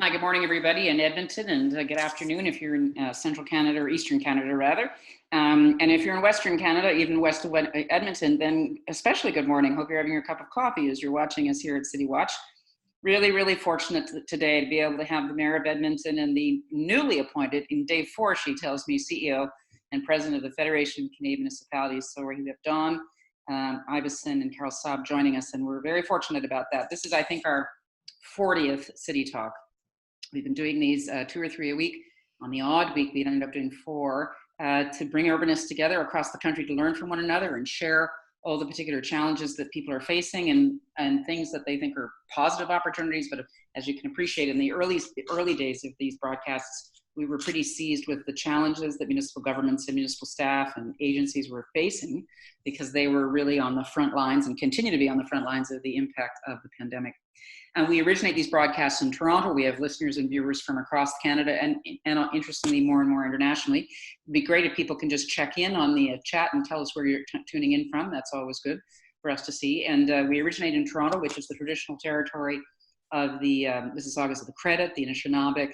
Hi, good morning, everybody in Edmonton, and good afternoon if you're in Central Canada or Eastern Canada, rather. And if you're in Western Canada, even west of Edmonton, then especially good morning. Hope you're having your cup of coffee as you're watching us here at City Watch. Really, really fortunate today to be able to have the Mayor of Edmonton and the newly appointed, in day 4, she tells me, CEO and President of the Federation of Canadian Municipalities. So we have Don Iveson and Carole Saab joining us, and we're very fortunate about that. This is, I think, our 40th City Talk. We've been doing these 2 or 3 a week. On the odd week, we ended up doing 4 to bring urbanists together across the country to learn from one another and share all the particular challenges that people are facing and things that they think are positive opportunities. But as you can appreciate, in the early days of these broadcasts, we were pretty seized with the challenges that municipal governments and municipal staff and agencies were facing because they were really on the front lines and continue to be on the front lines of the impact of the pandemic. And we originate these broadcasts in Toronto. We have listeners and viewers from across Canada and interestingly, more and more internationally. It'd be great if people can just check in on the chat and tell us where you're tuning in from. That's always good for us to see. And we originate in Toronto, which is the traditional territory of the Mississaugas of the Credit, the Anishinaabe,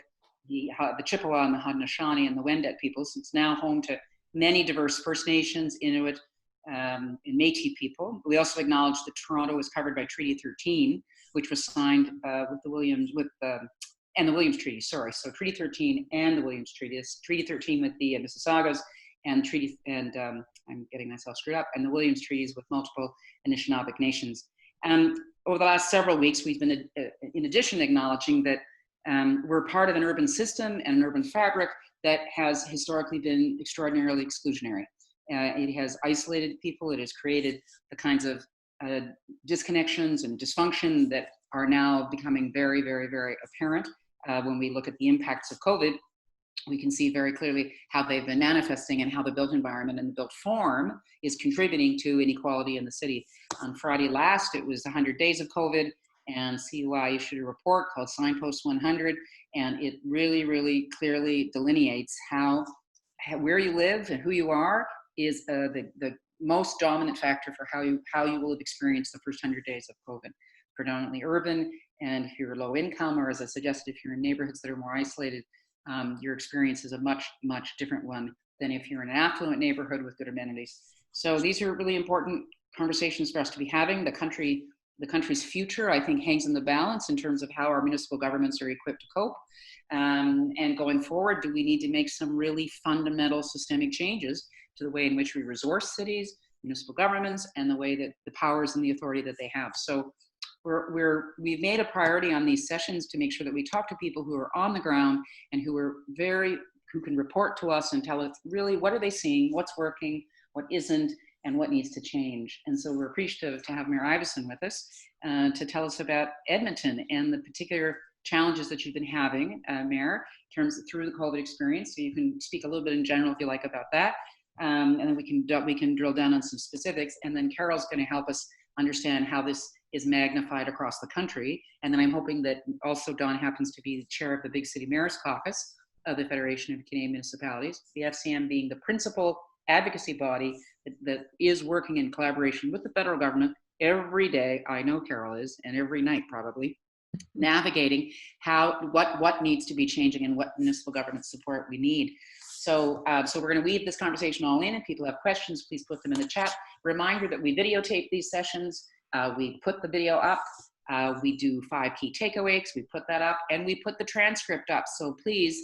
the Chippewa, and the Haudenosaunee, and the Wendat peoples. It's now home to many diverse First Nations, Inuit, and Métis people. We also acknowledge that Toronto is covered by Treaty 13, which was signed with the Williams Treaty. Sorry, so Treaty 13 and the Williams Treaty. It's Treaty 13 with the Mississaugas, and I'm getting myself screwed up, and the Williams Treaties with multiple Anishinaabe nations. Over the last several weeks, we've been, in addition, acknowledging that we're part of an urban system and an urban fabric that has historically been extraordinarily exclusionary. It has isolated people. It has created the kinds of disconnections and dysfunction that are now becoming very, very, very apparent. When we look at the impacts of COVID, we can see very clearly how they've been manifesting and how the built environment and the built form is contributing to inequality in the city. On Friday last, it was 100 days of COVID, and CUI issued a report called Signpost 100, and it really, really clearly delineates how where you live and who you are is the most dominant factor for how you will have experienced the first 100 days of COVID. Predominantly urban, and if you're low income, or as I suggested, if you're in neighborhoods that are more isolated, your experience is a much, much different one than if you're in an affluent neighborhood with good amenities. So these are really important conversations for us to be having. The country's future, I think, hangs in the balance in terms of how our municipal governments are equipped to cope. And going forward, do we need to make some really fundamental systemic changes to the way in which we resource cities, municipal governments, and the way that the powers and the authority that they have. So we've made a priority on these sessions to make sure that we talk to people who are on the ground and who can report to us and tell us really what are they seeing, what's working, what isn't, and what needs to change. And so we're appreciative to have Mayor Iveson with us to tell us about Edmonton and the particular challenges that you've been having, Mayor, through the COVID experience. So you can speak a little bit in general, if you like, about that. And then we can drill down on some specifics. And then Carole's going to help us understand how this is magnified across the country. And then I'm hoping that also Don happens to be the chair of the Big City Mayors Caucus of the Federation of Canadian Municipalities, the FCM being the principal advocacy body that is working in collaboration with the federal government every day. I know Carole is, and every night probably, navigating what needs to be changing and what municipal government support we need. So we're going to weave this conversation all in. If people have questions, please put them in the chat. Reminder that we videotape these sessions. We put the video up. We do 5 key takeaways. We put that up, and we put the transcript up. So please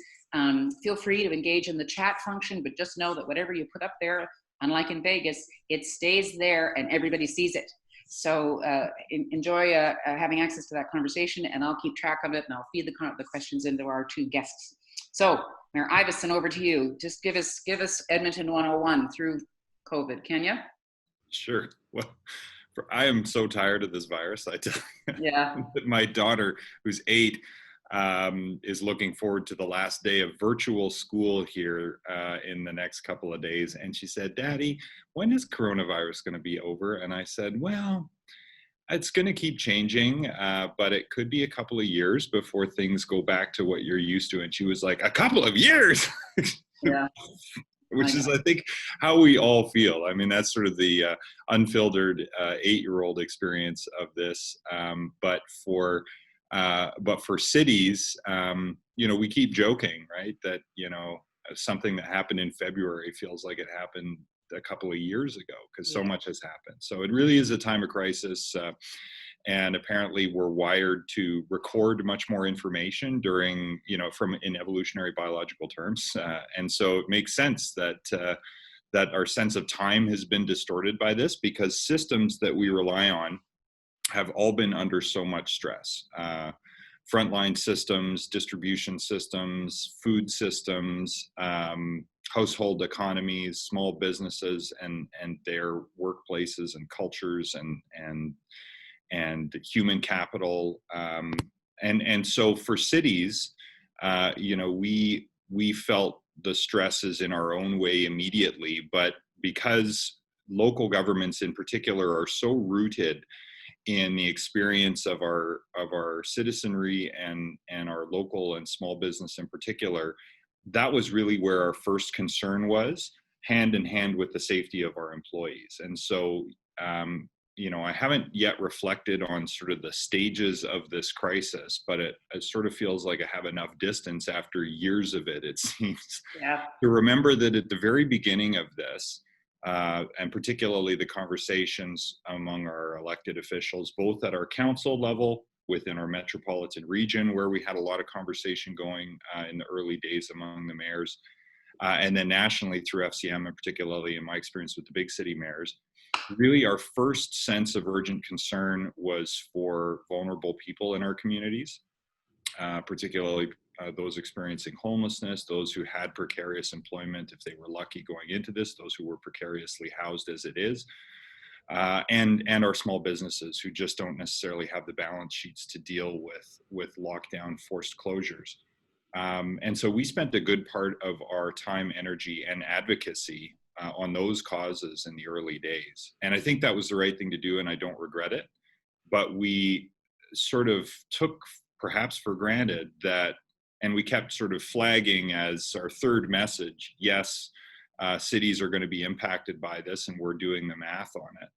feel free to engage in the chat function, but just know that whatever you put up there, unlike in Vegas, it stays there and everybody sees it. So enjoy having access to that conversation, and I'll keep track of it, and I'll feed the questions into our 2 guests. So Mayor Iveson, over to you. Just give us Edmonton 101 through COVID, can you? Sure. Well, I am so tired of this virus. I tell you. Yeah. My daughter, who's 8, is looking forward to the last day of virtual school here in the next couple of days. And she said, "Daddy, when is coronavirus going to be over?" And I said, "Well, it's going to keep changing, but it could be a couple of years before things go back to what you're used to." And she was like, "A couple of years?" Yeah. Which is, I think, how we all feel. I mean, that's sort of the unfiltered 8-year-old experience of this. But for But for cities, we keep joking, right? That, something that happened in February feels like it happened a couple of years ago because so Yeah. much has happened. So it really is a time of crisis. And apparently we're wired to record much more information during, from in evolutionary biological terms. And so it makes sense that our sense of time has been distorted by this, because systems that we rely on have all been under so much stress. Frontline systems, distribution systems, food systems, household economies, small businesses, and their workplaces and cultures and human capital. And so for cities, we felt the stresses in our own way immediately, but because local governments in particular are so rooted in the experience of our citizenry and our local and small business in particular, that was really where our first concern was, hand in hand with the safety of our employees. And so I haven't yet reflected on sort of the stages of this crisis, but it sort of feels like I have enough distance after years of it seems, Yeah. to remember that at the very beginning of this, and particularly the conversations among our elected officials, both at our council level within our metropolitan region, where we had a lot of conversation going in the early days among the mayors, and then nationally through FCM, and particularly in my experience with the big city mayors. Really, our first sense of urgent concern was for vulnerable people in our communities, particularly those experiencing homelessness, those who had precarious employment if they were lucky going into this, those who were precariously housed as it is, and our small businesses who just don't necessarily have the balance sheets to deal with lockdown forced closures. And so we spent a good part of our time, energy, and advocacy on those causes in the early days. And I think that was the right thing to do, and I don't regret it. But we sort of took perhaps for granted that, and we kept sort of flagging as our third message, yes, cities are going to be impacted by this, and we're doing the math on it.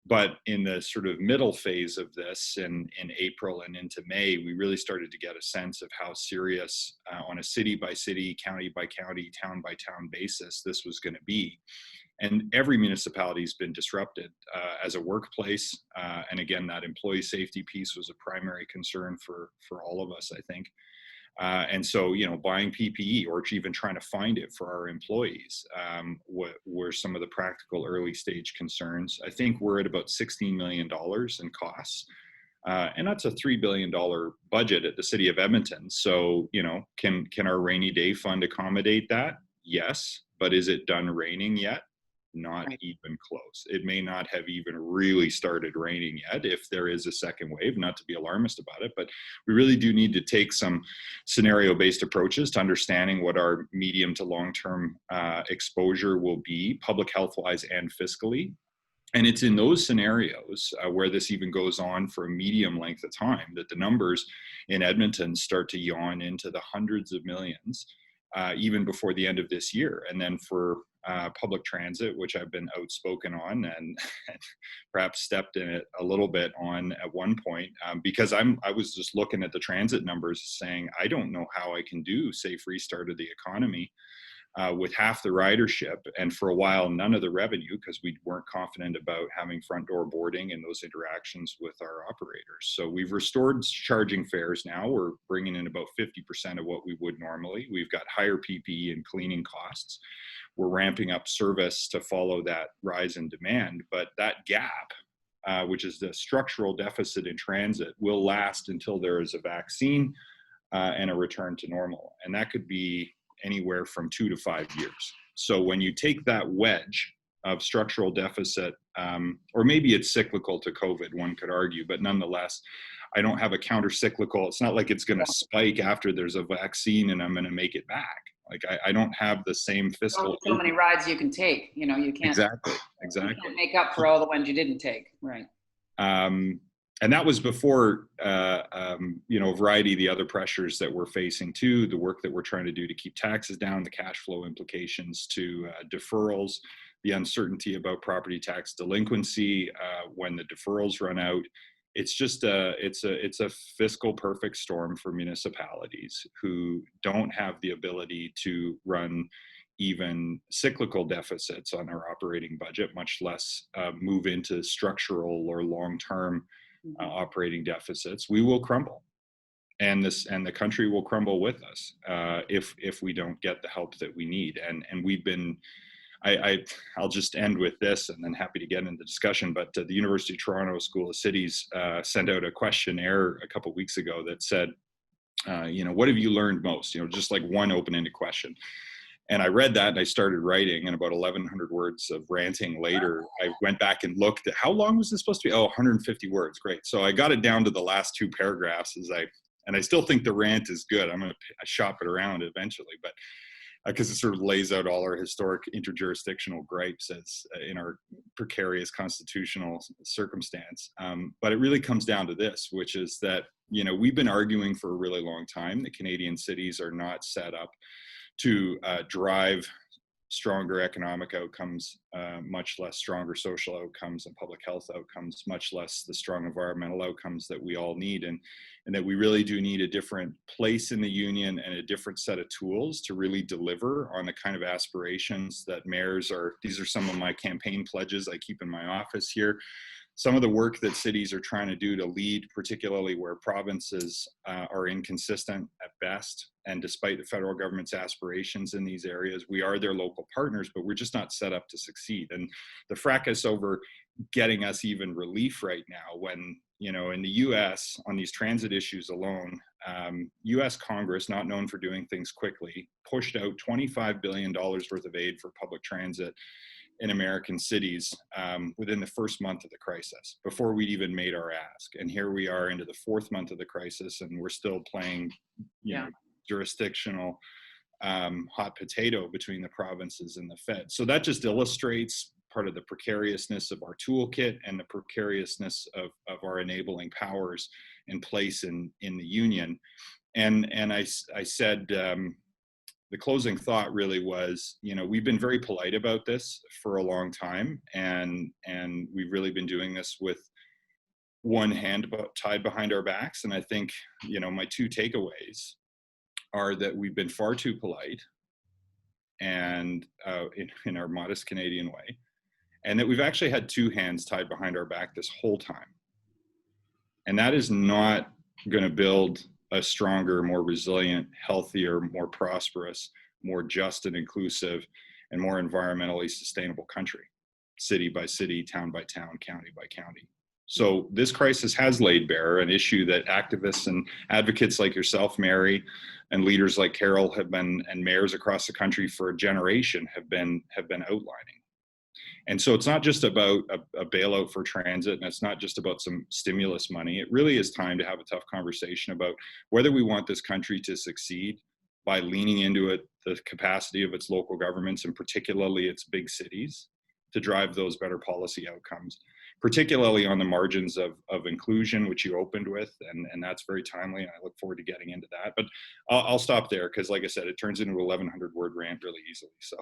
But in the sort of middle phase of this, in April and into May, we really started to get a sense of how serious on a city by city, county by county, town by town basis this was going to be. And every municipality has been disrupted as a workplace. And again, that employee safety piece was a primary concern for all of us, I think. And so, buying PPE or even trying to find it for our employees were some of the practical early stage concerns. I think we're at about $16 million in costs. And that's a $3 billion budget at the City of Edmonton. So, can our rainy day fund accommodate that? Yes. But is it done raining yet? Not Right. even close. It may not have even really started raining yet if there is a second wave, not to be alarmist about it, but we really do need to take some scenario-based approaches to understanding what our medium to long-term exposure will be, public health-wise and fiscally. And it's in those scenarios where this even goes on for a medium length of time that the numbers in Edmonton start to yawn into the hundreds of millions, even before the end of this year. And then for public transit, which I've been outspoken on and perhaps stepped in it a little bit on at one point, because I was just looking at the transit numbers saying, I don't know how I can do safe restart of the economy with half the ridership and for a while none of the revenue, because we weren't confident about having front door boarding and those interactions with our operators. So we've restored charging fares now. We're bringing in about 50% of what we would normally. We've got higher PPE and cleaning costs. We're ramping up service to follow that rise in demand, but that gap, which is the structural deficit in transit, will last until there is a vaccine and a return to normal. And that could be anywhere from 2 to 5 years. So when you take that wedge of structural deficit, or maybe it's cyclical to COVID, one could argue, but nonetheless, I don't have a counter-cyclical. It's not like it's going to spike after there's a vaccine and I'm going to make it back. Like I don't have the same fiscal. So many rides you can take. You can't. Exactly. You can't make up for all the ones you didn't take. Right. And that was before, a variety of the other pressures that we're facing too, the work that we're trying to do to keep taxes down, the cash flow implications to deferrals, the uncertainty about property tax delinquency when the deferrals run out. it's just it's a fiscal perfect storm for municipalities who don't have the ability to run even cyclical deficits on their operating budget, much less move into structural or long-term operating deficits. We will crumble, and the country will crumble with us if we don't get the help that we need. And we've been. I'll just end with this, and then happy to get into discussion. But the University of Toronto School of Cities sent out a questionnaire a couple of weeks ago that said, what have you learned most? Just like one open-ended question. And I read that and I started writing, and about 1,100 words of ranting later, I went back and looked at how long was this supposed to be? Oh, 150 words. Great. So I got it down to the last two paragraphs and I still think the rant is good. I'm going to shop it around eventually, but because it sort of lays out all our historic interjurisdictional gripes as in our precarious constitutional circumstance. But it really comes down to this, which is that, we've been arguing for a really long time that Canadian cities are not set up to drive stronger economic outcomes, much less stronger social outcomes and public health outcomes, much less the strong environmental outcomes that we all need, and that we really do need a different place in the union and a different set of tools to really deliver on the kind of aspirations that mayors are. These are some of my campaign pledges I keep in my office here. Some of the work that cities are trying to do to lead, particularly where provinces are inconsistent at best. And despite the federal government's aspirations in these areas, we are their local partners, but we're just not set up to succeed. And the fracas over getting us even relief right now, when, in the US on these transit issues alone, US Congress, not known for doing things quickly, pushed out $25 billion worth of aid for public transit in American cities within the first month of the crisis, before we'd even made our ask. And here we are into the fourth month of the crisis, and we're still playing, jurisdictional hot potato between the provinces and the Fed. So that just illustrates part of the precariousness of our toolkit and the precariousness of our enabling powers in place in the union. And I said, the closing thought really was, we've been very polite about this for a long time, and we've really been doing this with one hand tied behind our backs. And I think, my two takeaways are that we've been far too polite, and in our modest Canadian way, and that we've actually had two hands tied behind our back this whole time. And that is not going to build a stronger, more resilient, healthier, more prosperous, more just and inclusive, and more environmentally sustainable country, city by city, town by town, county by county. So this crisis has laid bare an issue that activists and advocates like yourself, Mary, and leaders like Carole and mayors across the country for a generation have been outlining. And so it's not just about a bailout for transit, and it's not just about some stimulus money. It really is time to have a tough conversation about whether we want this country to succeed by leaning into it, the capacity of its local governments, and particularly its big cities, to drive those better policy outcomes, particularly on the margins of inclusion, which you opened with, and that's very timely, and I look forward to getting into that. But I'll stop there, because like I said, it turns into a 1,100 word rant really easily, so.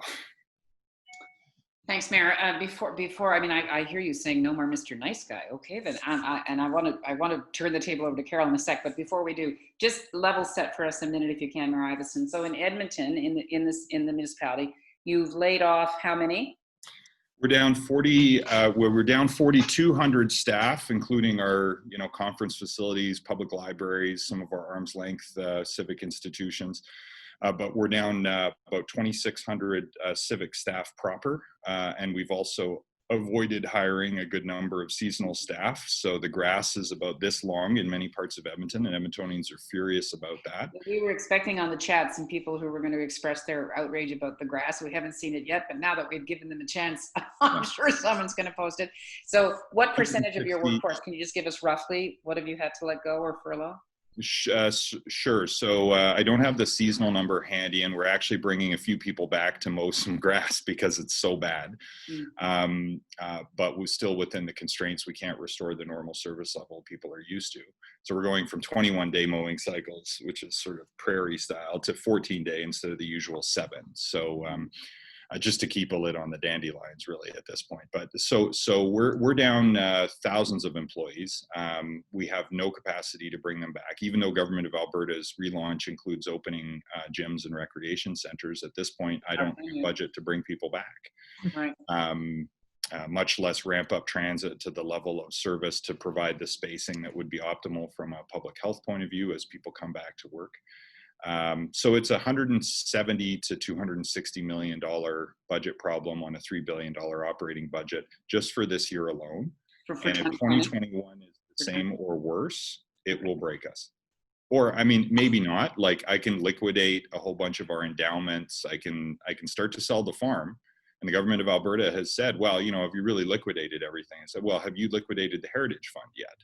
Thanks, Mayor. Before, I hear you saying no more Mr. Nice Guy. Okay, then, I want to turn the table over to Carole in a sec. But before we do, just level set for us a minute, if you can, Mayor Iveson. So in Edmonton, in the municipality, you've laid off how many? We're down 4,200 staff, including our conference facilities, public libraries, some of our arm's length civic institutions. But we're down about 2,600 civic staff proper, and we've also avoided hiring a good number of seasonal staff. So the grass is about this long in many parts of Edmonton, and Edmontonians are furious about that. We were expecting on the chat some people who were going to express their outrage about the grass. We haven't seen it yet, but now that we've given them a chance, I'm sure someone's going to post it. So what percentage of your workforce, can you just give us roughly, what have you had to let go or furlough? Sure. So I don't have the seasonal number handy, and we're actually bringing a few people back to mow some grass because it's so bad. But we're still within the constraints. We can't restore the normal service level people are used to. So we're going from 21-day mowing cycles, which is sort of prairie style, to 14-day instead of the usual 7. So just to keep a lid on the dandelions really at this point. But so we're down thousands of employees. We have no capacity to bring them back, even though Government of Alberta's relaunch includes opening gyms and recreation centers. At this point, I don't have budget to bring people back. Right. Much less ramp up transit to the level of service to provide the spacing that would be optimal from a public health point of view as people come back to work. So it's $170 to $260 million budget problem on a $3 billion operating budget just for this year alone. And if 2021 is the same or worse, it will break us. Or, I mean, maybe not. Like, I can liquidate a whole bunch of our endowments. I can start to sell the farm. And the Government of Alberta has said, well, you know, have you really liquidated everything? I said, well, have you liquidated the Heritage Fund yet?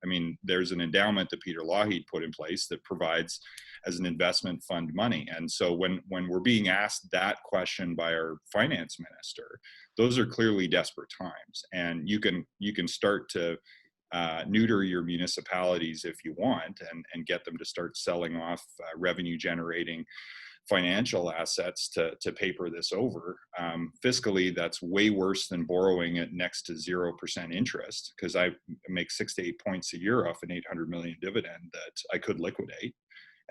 I mean, there's an endowment that Peter Lougheed put in place that provides as an investment fund money. And so when we're being asked that question by our finance minister, those are clearly desperate times. And you can start to neuter your municipalities if you want and get them to start selling off revenue generating financial assets to paper this over. Fiscally, that's way worse than borrowing at next to 0% interest, because I make 6 to 8 points a year off an $800 million dividend that I could liquidate.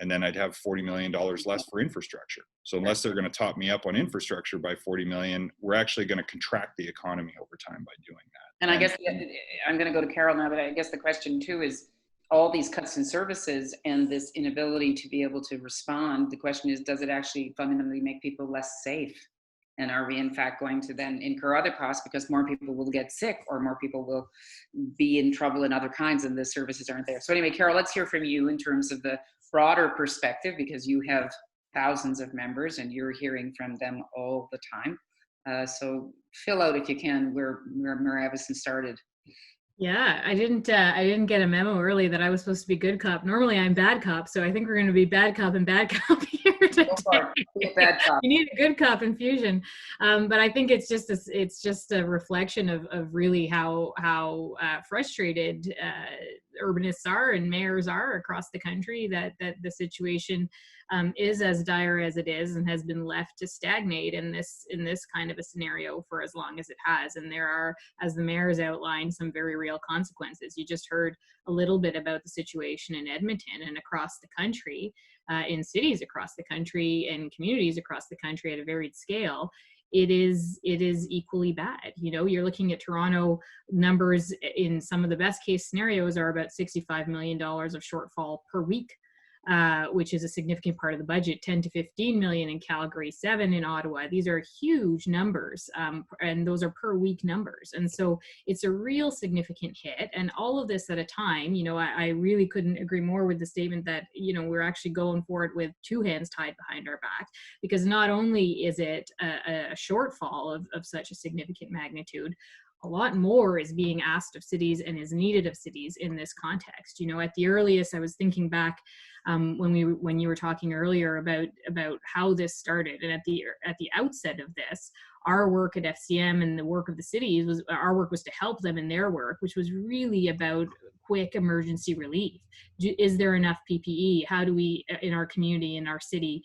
And then I'd have $40 million less for infrastructure. So unless they're going to top me up on infrastructure by 40 million, we're actually going to contract the economy over time by doing that. And I guess I'm going to go to Carole now, but I guess the question too is, all these cuts in services and this inability to be able to respond, the question is, does it actually fundamentally make people less safe? And are we in fact going to then incur other costs because more people will get sick or more people will be in trouble in other kinds and the services aren't there? So anyway, Carole, let's hear from you in terms of the broader perspective, because you have thousands of members and you're hearing from them all the time. So fill out, if you can, where Mayor Iveson started. Yeah, I didn't get a memo early that I was supposed to be good cop. Normally I'm bad cop, so I think we're going to be bad cop and bad cop here today. Bad cop. You need a good cop infusion, but I think it's just a reflection of really how frustrated urbanists are and mayors are across the country that the situation is as dire as it is and has been left to stagnate in this kind of a scenario for as long as it has. And there are, as the mayor's outlined, some very real consequences. You just heard a little bit about the situation in Edmonton and across the country, in cities across the country and communities across the country at a varied scale. It is equally bad. You know, you're looking at Toronto numbers in some of the best case scenarios are about $65 million of shortfall per week, which is a significant part of the budget. 10 to 15 million in Calgary, 7 in Ottawa. These are huge numbers, and those are per week numbers. And so it's a real significant hit. And all of this at a time, you know, I really couldn't agree more with the statement that, you know, we're actually going for it with 2 hands tied behind our back, because not only is it a shortfall of such a significant magnitude, a lot more is being asked of cities and is needed of cities in this context. You know, at the earliest, I was thinking back when you were talking earlier about how this started, and at the outset of this, our work at FCM and the work of the cities was to help them in their work, which was really about quick emergency relief. Is there enough PPE? How do we, in our community, in our city,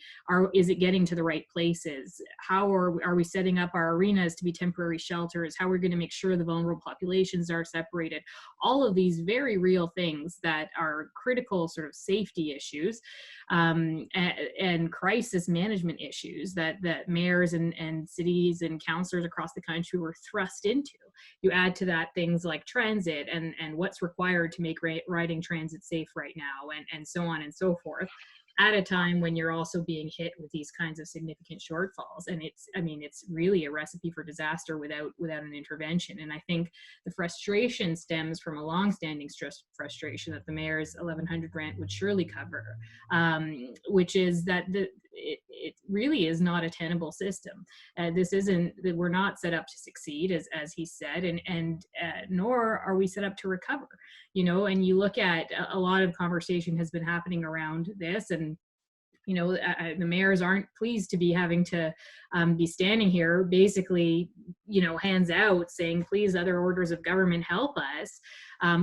is it getting to the right places? How are we setting up our arenas to be temporary shelters? How are we going to make sure the vulnerable populations are separated? All of these very real things that are critical sort of safety issues and crisis management issues that mayors and cities and councillors across the country were thrust into. You add to that things like transit and what's required to make riding transit safe right now, and so on and so forth, at a time when you're also being hit with these kinds of significant shortfalls. And it's really a recipe for disaster without an intervention. And I think the frustration stems from a long-standing frustration that the mayor's 1100 grant would surely cover, which is that it really is not a tenable system. We're not set up to succeed, as he said, and nor are we set up to recover. You know, and you look at a lot of conversation has been happening around this, and you know, the mayors aren't pleased to be having to be standing here basically, you know, hands out saying, please, other orders of government, help us.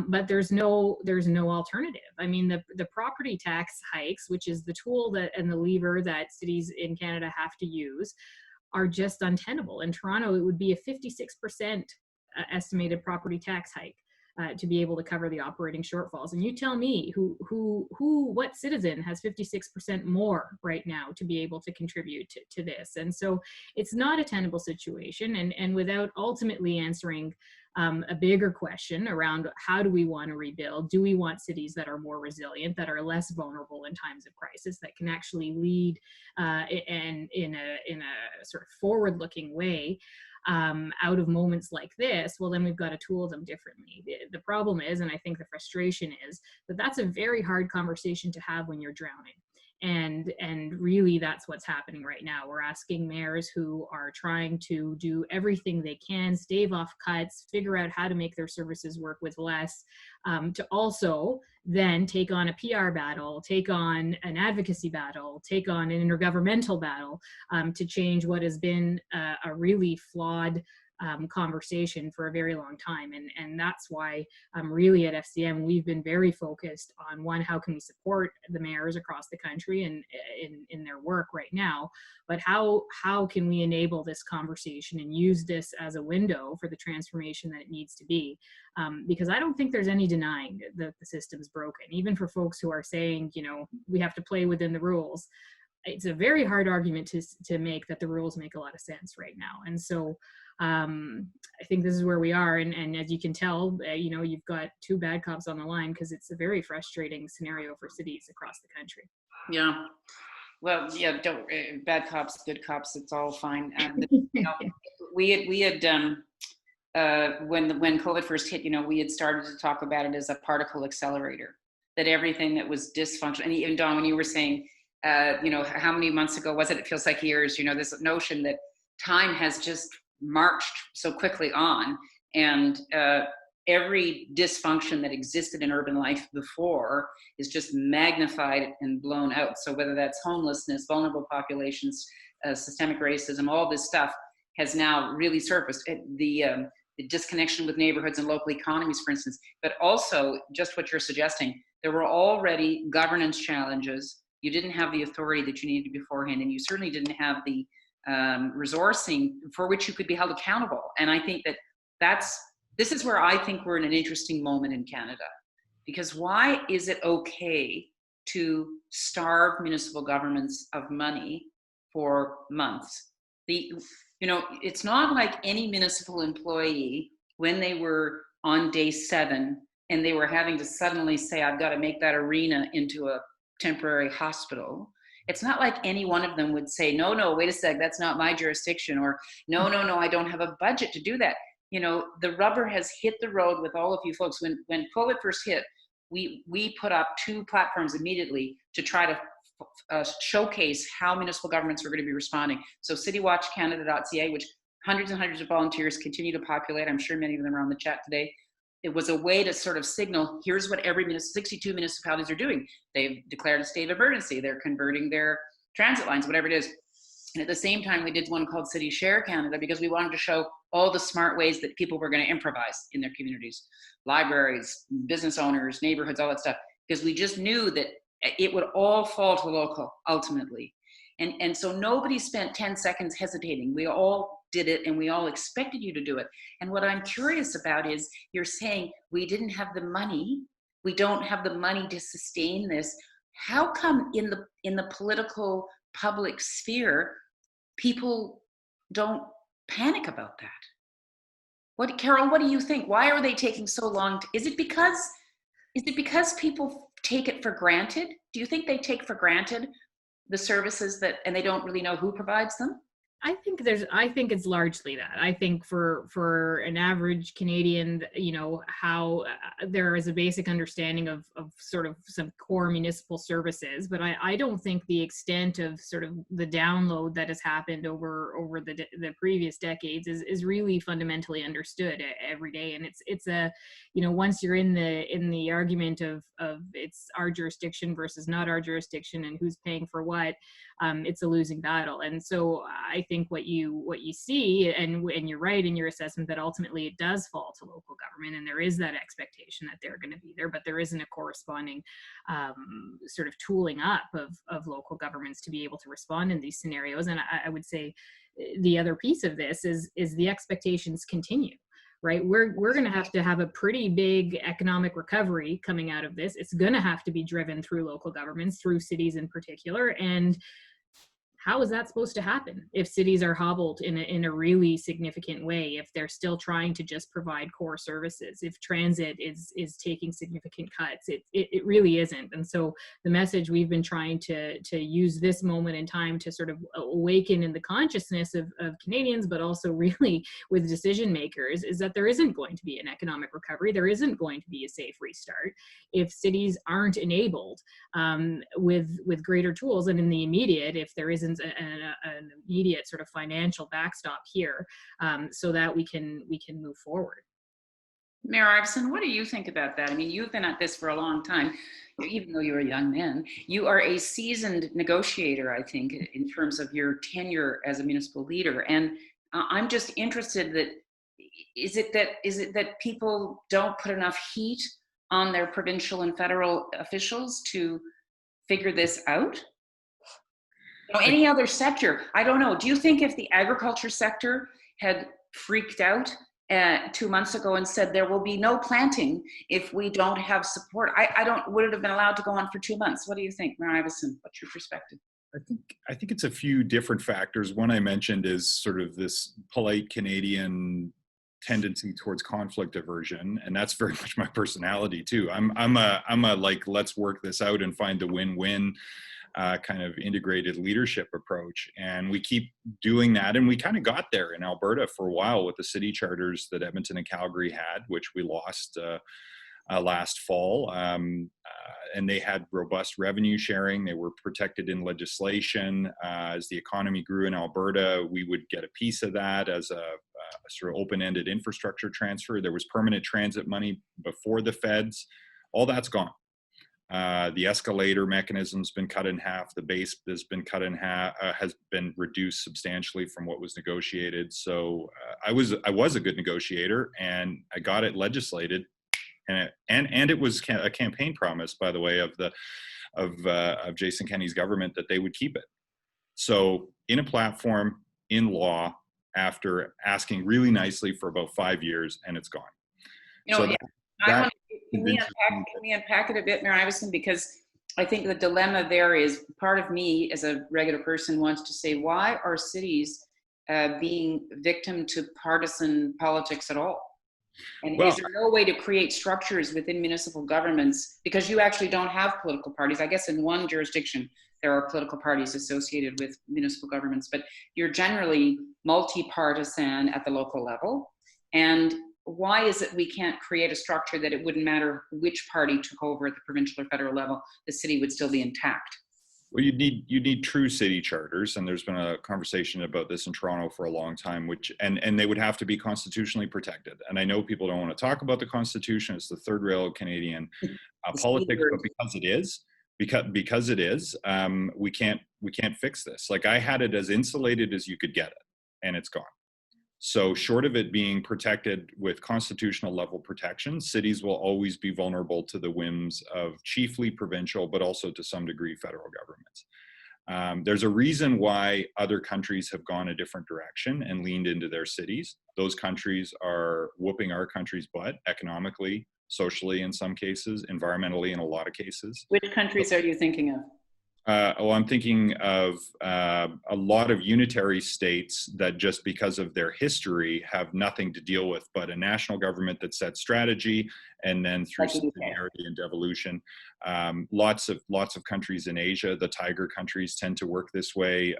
But there's no alternative. I mean, the property tax hikes, which is the tool and the lever that cities in Canada have to use, are just untenable. In Toronto, it would be a 56% estimated property tax hike to be able to cover the operating shortfalls. And you tell me what citizen has 56% more right now to be able to contribute to this? And so it's not a tenable situation. And without ultimately answering a bigger question around how do we want to rebuild? Do we want cities that are more resilient, that are less vulnerable in times of crisis, that can actually lead and in a sort of forward-looking way out of moments like this? Well, then we've got to tool them differently. The problem is, and I think the frustration is, that that's a very hard conversation to have when you're drowning. And really that's what's happening right now. We're asking mayors who are trying to do everything they can, stave off cuts, figure out how to make their services work with less, to also then take on a PR battle, take on an advocacy battle, take on an intergovernmental battle to change what has been a really flawed conversation for a very long time. And that's why really at FCM, we've been very focused on, one, how can we support the mayors across the country and in their work right now, but how can we enable this conversation and use this as a window for the transformation that it needs to be? Because I don't think there's any denying that the system's broken. Even for folks who are saying, we have to play within the rules, it's a very hard argument to make that the rules make a lot of sense right now. And so I think this is where we are. And as you can tell, you've got two bad cops on the line, because it's a very frustrating scenario for cities across the country. Yeah. Well, yeah, don't bad cops, good cops, it's all fine. We had when COVID first hit, we had started to talk about it as a particle accelerator, that everything that was dysfunctional, and even Don, when you were saying, how many months ago was it? It feels like years, this notion that time has just marched so quickly on, and every dysfunction that existed in urban life before is just magnified and blown out. So whether that's homelessness, vulnerable populations, systemic racism, all this stuff has now really surfaced. The disconnection with neighborhoods and local economies, for instance, but also just what you're suggesting, there were already governance challenges. You didn't have the authority that you needed beforehand, and you certainly didn't have the resourcing for which you could be held accountable. And I think this is where I think we're in an interesting moment in Canada, because why is it okay to starve municipal governments of money for months? It's not like any municipal employee, when they were on day 7 and they were having to suddenly say, I've got to make that arena into a temporary hospital. It's not like any one of them would say, no, wait a sec, that's not my jurisdiction, or no, I don't have a budget to do that. The rubber has hit the road with all of you folks. When COVID first hit, we put up 2 platforms immediately to try to showcase how municipal governments were going to be responding. So citywatchcanada.ca, which hundreds and hundreds of volunteers continue to populate. I'm sure many of them are on the chat today. It was a way to sort of signal, here's what 62 municipalities are doing. They've declared a state of emergency. They're converting their transit lines, whatever it is. And at the same time, we did one called City Share Canada, because we wanted to show all the smart ways that people were going to improvise in their communities, libraries, business owners, neighborhoods, all that stuff, because we just knew that it would all fall to local ultimately. And so nobody spent 10 seconds hesitating. We all did it, and we all expected you to do it. And what I'm curious about is, you're saying we didn't have the money. We don't have the money to sustain this. How come in the political public sphere, people don't panic about that? Carole, what do you think? Why are they taking so long? Is it because people take it for granted? Do you think they take for granted the services and they don't really know who provides them? I think it's largely that. I think for an average Canadian, how there is a basic understanding of sort of some core municipal services, but I don't think the extent of sort of the download that has happened over the previous decades is really fundamentally understood every day. And it's a, once you're in the argument of it's our jurisdiction versus not our jurisdiction and who's paying for what, it's a losing battle. And so I think what you see, and you're right in your assessment that ultimately it does fall to local government, and there is that expectation that they're going to be there, but there isn't a corresponding sort of tooling up of local governments to be able to respond in these scenarios. And I would say the other piece of this is the expectations continue. Right, we're going to have a pretty big economic recovery coming out of this. It's going to have to be driven through local governments, through cities in particular. And how is that supposed to happen if cities are hobbled in a really significant way, if they're still trying to just provide core services, if transit is taking significant cuts? It really isn't. And so the message we've been trying to use this moment in time to sort of awaken in the consciousness of Canadians, but also really with decision makers, is that there isn't going to be an economic recovery. There isn't going to be a safe restart if cities aren't enabled with greater tools. And in the immediate, if there isn't an immediate sort of financial backstop here, so that we can move forward. Mayor Iveson, what do you think about that? I mean, you've been at this for a long time, even though you're a young man. You are a seasoned negotiator, I think, in terms of your tenure as a municipal leader. And I'm just interested that is it that people don't put enough heat on their provincial and federal officials to figure this out? Any other sector, I don't know. Do you think if the agriculture sector had freaked out 2 months ago and said there will be no planting if we don't have support, would it have been allowed to go on for 2 months? What do you think, Mayor Iveson? What's your perspective? I think it's a few different factors. One I mentioned is sort of this polite Canadian tendency towards conflict aversion, and that's very much my personality too. I'm a like, let's work this out and find the win-win kind of integrated leadership approach. And we keep doing that. And we kind of got there in Alberta for a while with the city charters that Edmonton and Calgary had, which we lost last fall. And they had robust revenue sharing. They were protected in legislation. As the economy grew in Alberta, we would get a piece of that as a sort of open-ended infrastructure transfer. There was permanent transit money before the feds. All that's gone. The escalator mechanism's been cut in half. The base has been cut in half, has been reduced substantially from what was negotiated. So I was a good negotiator, and I got it legislated, and it was a campaign promise, by the way, of Jason Kenney's government that they would keep it. So in a platform, in law, after asking really nicely for about 5 years, and it's gone. You know, so can we unpack it a bit, Mayor Iveson? Because I think the dilemma there is, part of me as a regular person wants to say, why are cities being victim to partisan politics at all? And is there no way to create structures within municipal governments? Because you actually don't have political parties. I guess in one jurisdiction, there are political parties associated with municipal governments, but you're generally multi-partisan at the local level. And why is it we can't create a structure that it wouldn't matter which party took over at the provincial or federal level, the city would still be intact? Well, you need true city charters, and there's been a conversation about this in Toronto for a long time, and they would have to be constitutionally protected. And I know people don't want to talk about the Constitution; it's the third rail of Canadian politics, but because it is, we can't fix this. Like, I had it as insulated as you could get it, and it's gone. So short of it being protected with constitutional level protection, cities will always be vulnerable to the whims of chiefly provincial, but also to some degree federal governments. There's a reason why other countries have gone a different direction and leaned into their cities. Those countries are whooping our country's butt economically, socially in some cases, environmentally in a lot of cases. Which countries are you thinking of? I'm thinking of a lot of unitary states that, just because of their history, have nothing to deal with but a national government that sets strategy, and then through subsidiarity and devolution. Lots of countries in Asia, the tiger countries, tend to work this way.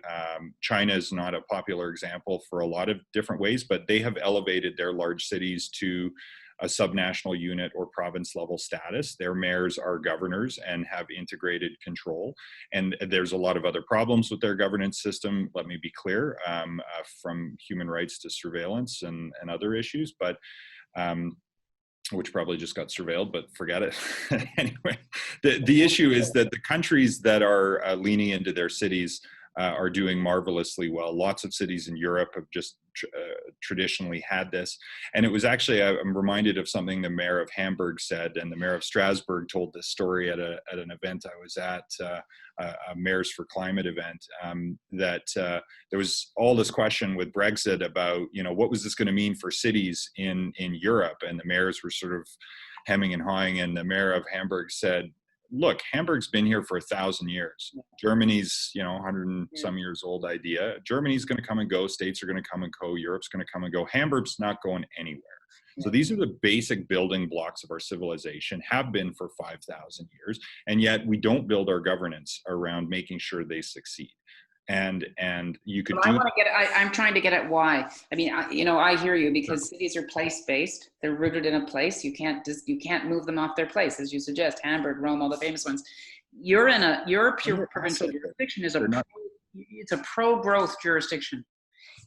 China is not a popular example for a lot of different ways, but they have elevated their large cities to a subnational unit or province level status. Their mayors are governors and have integrated control. And there's a lot of other problems with their governance system, let me be clear, from human rights to surveillance and other issues, but which probably just got surveilled, but forget it. Anyway, the issue is that the countries that are leaning into their cities are doing marvelously well. Lots of cities in Europe have just traditionally had this. And it was actually, I'm reminded of something the mayor of Hamburg said, and the mayor of Strasbourg told this story at an event I was at, a Mayors for Climate event, that there was all this question with Brexit about, what was this going to mean for cities in Europe? And the mayors were sort of hemming and hawing, and the mayor of Hamburg said, look, Hamburg's been here for 1,000 years. Germany's, 100 and some years old idea. Germany's going to come and go. States are going to come and go. Europe's going to come and go. Hamburg's not going anywhere. So these are the basic building blocks of our civilization, have been for 5,000 years. And yet we don't build our governance around making sure they succeed. And you could do. I'm trying to get at why. I mean, I hear you, because cities are place-based. They're rooted in a place. You can't move them off their place, as you suggest. Hamburg, Rome, all the famous ones. Your pure provincial jurisdiction is it's a pro-growth jurisdiction,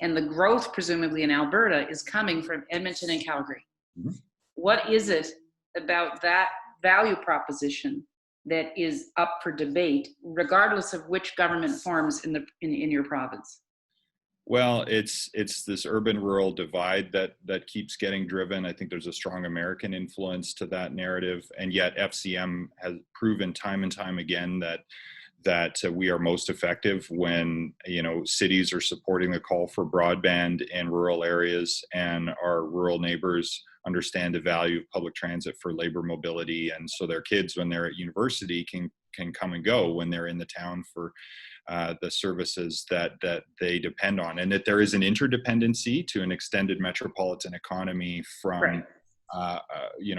and the growth presumably in Alberta is coming from Edmonton and Calgary. Mm-hmm. What is it about that value proposition that is up for debate, regardless of which government forms in your province? Well, it's this urban-rural divide that keeps getting driven. I think there's a strong American influence to that narrative, and yet FCM has proven time and time again that we are most effective when cities are supporting the call for broadband in rural areas, and our rural neighbors understand the value of public transit for labor mobility, and so their kids, when they're at university, can come and go when they're in the town for the services that they depend on, and that there is an interdependency to an extended metropolitan economy from right.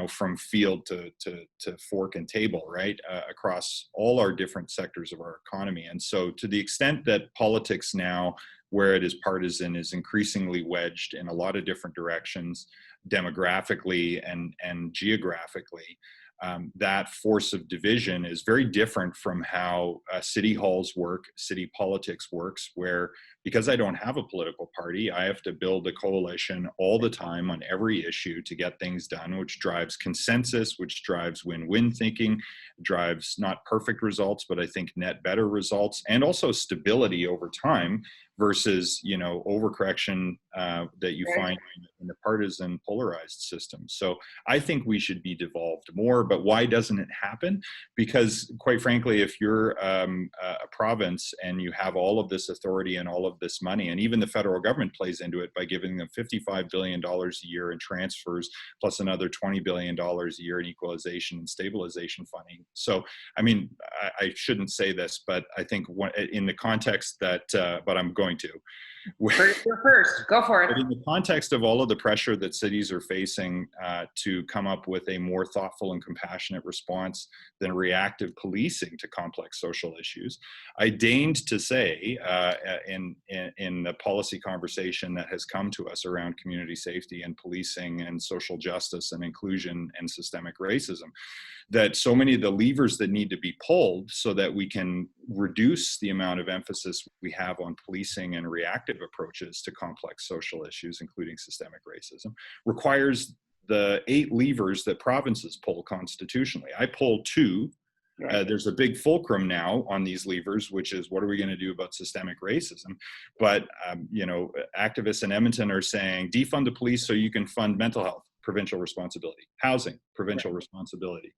From field to fork and table, right, across all our different sectors of our economy. And so to the extent that politics now, where it is partisan, is increasingly wedged in a lot of different directions, demographically and geographically, that force of division is very different from how city halls work, city politics works, where because I don't have a political party, I have to build a coalition all the time on every issue to get things done, which drives consensus, which drives win-win thinking, drives not perfect results, but I think net better results, and also stability over time versus, overcorrection that you find in the partisan polarized system. So I think we should be devolved more, but why doesn't it happen? Because quite frankly, if you're a province and you have all of this authority and all of this money, and even the federal government plays into it by giving them $55 billion a year in transfers, plus another $20 billion a year in equalization and stabilization funding. So, I mean, I shouldn't say this, but I think in the context that, but I'm going to. You're first. Go for it. But in the context of all of the pressure that cities are facing to come up with a more thoughtful and compassionate response than reactive policing to complex social issues, I deigned to say in the policy conversation that has come to us around community safety and policing and social justice and inclusion and systemic racism, that so many of the levers that need to be pulled so that we can reduce the amount of emphasis we have on policing and reactive approaches to complex social issues, including systemic racism, requires the 8 levers that provinces pull constitutionally. I pull 2. There's a big fulcrum now on these levers, which is what are we going to do about systemic racism? But, activists in Edmonton are saying defund the police so you can fund mental health, provincial responsibility, housing, provincial responsibility,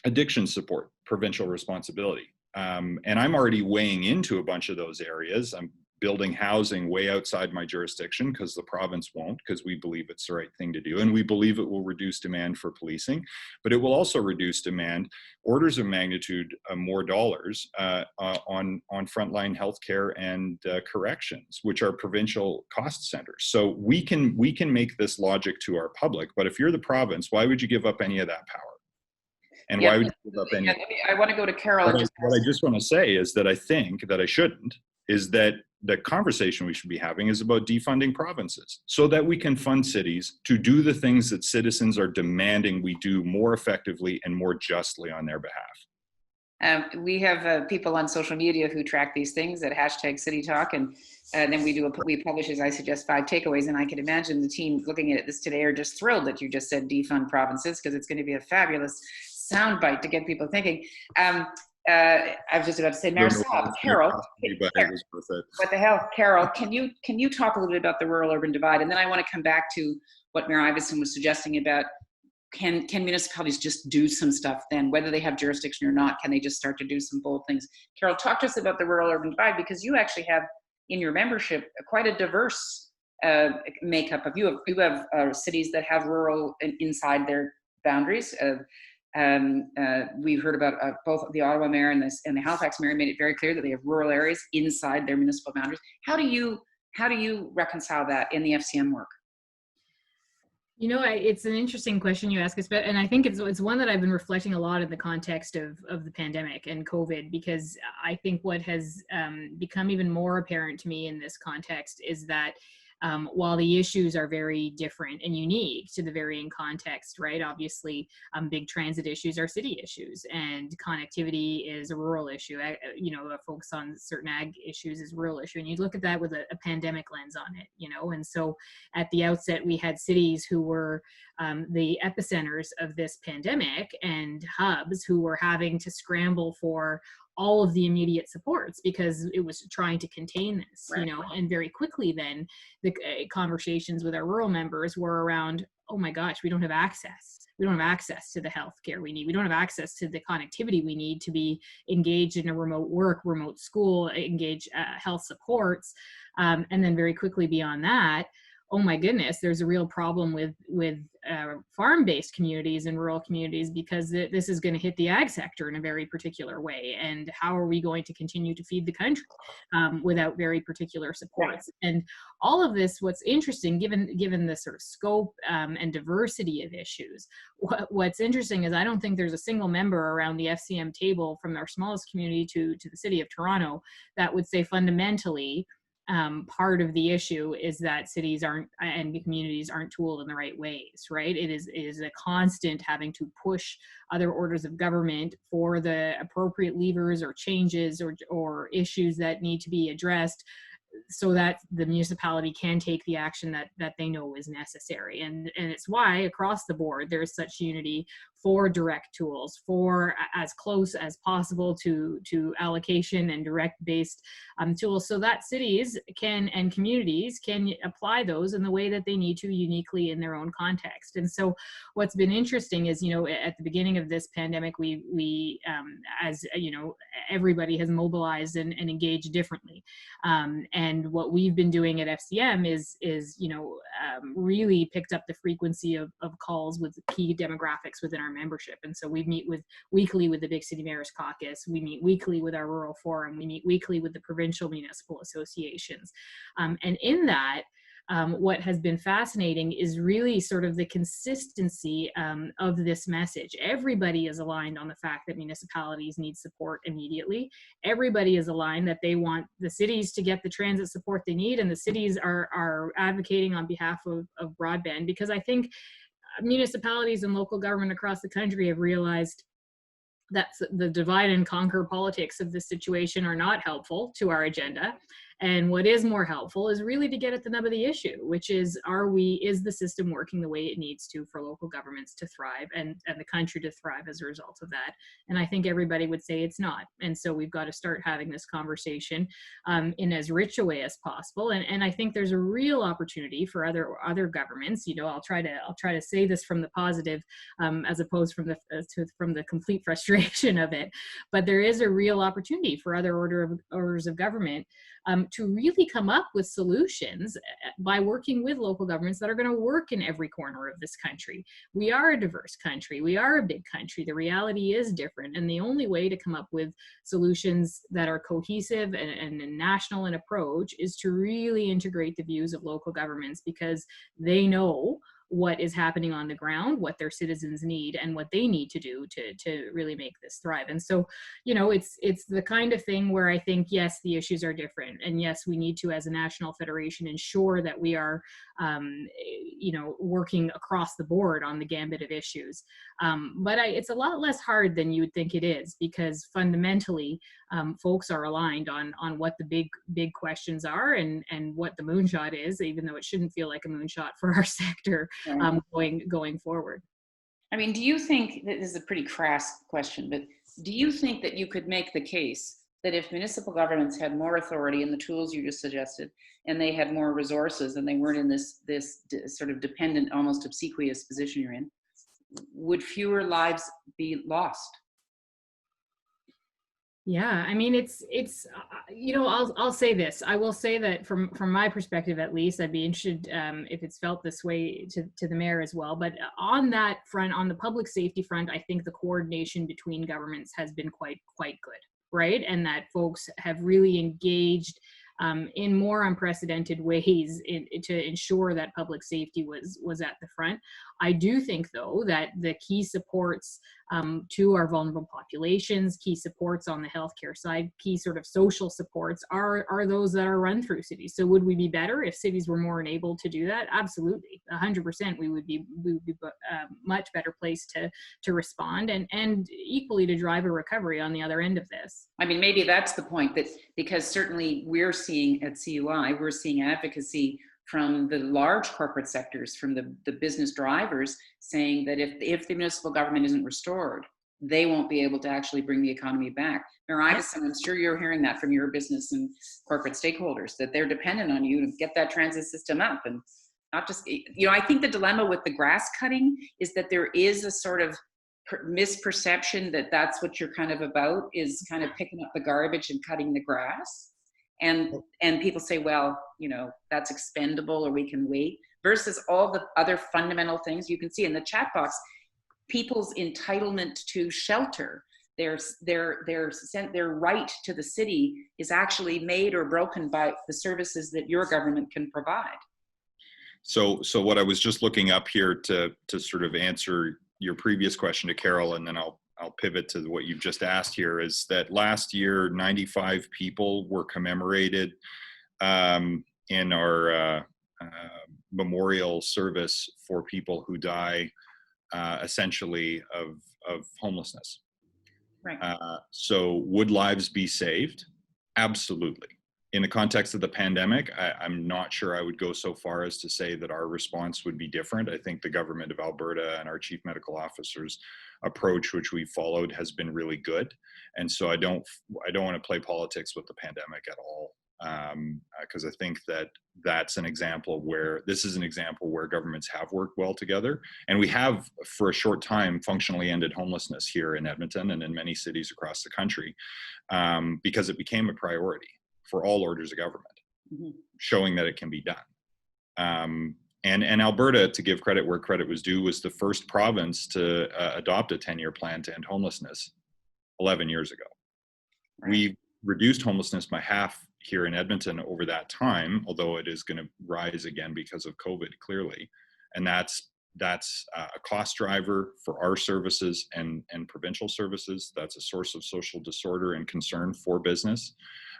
addiction support, provincial responsibility. And I'm already weighing into a bunch of those areas. I'm building housing way outside my jurisdiction because the province won't, because we believe it's the right thing to do. And we believe it will reduce demand for policing, but it will also reduce demand, orders of magnitude more dollars on frontline healthcare and corrections, which are provincial cost centers. So we can make this logic to our public, but if you're the province, why would you give up any of that power? And why would you give up any? I want to go to Carole. What I just want to say is that I think that I shouldn't, is that the conversation we should be having is about defunding provinces so that we can fund cities to do the things that citizens are demanding we do more effectively and more justly on their behalf. We have people on social media who track these things at #CityTalk, and then we publish, as I suggest, 5 takeaways. And I can imagine the team looking at this today are just thrilled that you just said defund provinces, because it's going to be a fabulous soundbite to get people thinking. I was just about to say, Mayor Saab, Carole, But it was worth it. what the hell, Carole, can you talk a little bit about the rural-urban divide? And then I want to come back to what Mayor Iveson was suggesting about can municipalities just do some stuff then, whether they have jurisdiction or not, can they just start to do some bold things? Carole, talk to us about the rural-urban divide, because you actually have in your membership quite a diverse makeup of you have cities that have rural inside their boundaries. We've heard about both the Ottawa mayor and the Halifax mayor made it very clear that they have rural areas inside their municipal boundaries. How do you reconcile that in the FCM work? You know, it's an interesting question you ask us, and I think it's one that I've been reflecting a lot in the context of the pandemic and COVID, because I think what has become even more apparent to me in this context is that while the issues are very different and unique to the varying context, right? Obviously, big transit issues are city issues, and connectivity is a rural issue. A focus on certain ag issues is a rural issue, and you look at that with a pandemic lens on it, And so, at the outset, we had cities who were the epicenters of this pandemic and hubs who were having to scramble for all of the immediate supports because it was trying to contain this, right. And very quickly then the conversations with our rural members were around, oh my gosh, we don't have access. We don't have access to the healthcare we need. We don't have access to the connectivity we need to be engaged in a remote work, remote school, engage health supports. And then very quickly beyond that, oh my goodness, there's a real problem with farm-based communities and rural communities because this is going to hit the ag sector in a very particular way. And how are we going to continue to feed the country without very particular supports? And all of this, what's interesting, given the sort of scope and diversity of issues, what's interesting is I don't think there's a single member around the FCM table from our smallest community to the city of Toronto that would say fundamentally, part of the issue is that cities aren't and communities aren't tooled in the right ways, right? It is a constant having to push other orders of government for the appropriate levers or changes or issues that need to be addressed so that the municipality can take the action that they know is necessary. And it's why across the board there's such unity for direct tools, for as close as possible to allocation and direct based tools, so that cities can and communities can apply those in the way that they need to uniquely in their own context. And so what's been interesting is, at the beginning of this pandemic, we as everybody has mobilized and engaged differently. And what we've been doing at FCM is really picked up the frequency of calls with key demographics within our membership. And so we meet weekly with the Big City Mayors Caucus. We meet weekly with our Rural Forum. We meet weekly with the provincial municipal associations. And in that, what has been fascinating is really sort of the consistency of this message. Everybody is aligned on the fact that municipalities need support immediately. Everybody is aligned that they want the cities to get the transit support they need, and the cities are advocating on behalf of broadband, because I think municipalities and local government across the country have realized that the divide and conquer politics of this situation are not helpful to our agenda. And what is more helpful is really to get at the nub of the issue, which is, is the system working the way it needs to for local governments to thrive and the country to thrive as a result of that? And I think everybody would say it's not. And so we've got to start having this conversation in as rich a way as possible. And I think there's a real opportunity for other governments. I'll try to say this from the positive as opposed from the complete frustration of it. But there is a real opportunity for other orders of government to really come up with solutions by working with local governments that are going to work in every corner of this country. We are a diverse country. We are a big country. The reality is different. And the only way to come up with solutions that are cohesive and national in approach is to really integrate the views of local governments, because they know what is happening on the ground, what their citizens need, and what they need to do to really make this thrive. And so, it's the kind of thing where I think, yes, the issues are different. And yes, we need to, as a national federation, ensure that we are, working across the board on the gambit of issues. But it's a lot less hard than you would think it is, because fundamentally, folks are aligned on what the big questions are and what the moonshot is, even though it shouldn't feel like a moonshot for our sector going forward. I mean, do you think, this is a pretty crass question, but Do you think that you could make the case that if municipal governments had more authority and the tools you just suggested, and they had more resources and they weren't in this sort of dependent, almost obsequious position you're in, would fewer lives be lost? Yeah, I mean, it's I'll say this. I will say that from my perspective, at least, I'd be interested if it's felt this way to the mayor as well. But on that front, on the public safety front, I think the coordination between governments has been quite good, right? And that folks have really engaged in more unprecedented ways to ensure that public safety was at the front. I do think, though, that the key supports to our vulnerable populations, key supports on the healthcare side, key sort of social supports are those that are run through cities. So would we be better if cities were more enabled to do that? Absolutely, 100%. We would be much better placed to respond and equally to drive a recovery on the other end of this. I mean, maybe that's the point, that because certainly we're seeing at CUI, we're seeing advocacy from the large corporate sectors, from the business drivers, saying that if the municipal government isn't restored, they won't be able to actually bring the economy back. Mayor Iveson, I'm sure you're hearing that from your business and corporate stakeholders, that they're dependent on you to get that transit system up. And not just, I think the dilemma with the grass cutting is that there is a sort of misperception that that's what you're kind of about, is kind of picking up the garbage and cutting the grass. And people say, well, that's expendable, or we can wait, versus all the other fundamental things you can see in the chat box. People's entitlement to shelter, their right to the city is actually made or broken by the services that your government can provide. So what I was just looking up here to sort of answer your previous question to Carole, and then I'll pivot to what you've just asked here, is that last year 95 people were commemorated in our memorial service for people who die essentially of homelessness. Right. So would lives be saved? Absolutely. In the context of the pandemic, I'm not sure I would go so far as to say that our response would be different. I think the government of Alberta and our chief medical officer's approach, which we followed, has been really good. And so I don't want to play politics with the pandemic at all, because I think this is an example where governments have worked well together. And we have, for a short time, functionally ended homelessness here in Edmonton and in many cities across the country, because it became a priority for all orders of government, mm-hmm. showing that it can be done. And Alberta, to give credit where credit was due, was the first province to adopt a 10-year plan to end homelessness 11 years ago. Right. We reduced homelessness by half here in Edmonton over that time, although it is going to rise again because of COVID, clearly. And that's a cost driver for our services and provincial services. That's a source of social disorder and concern for business.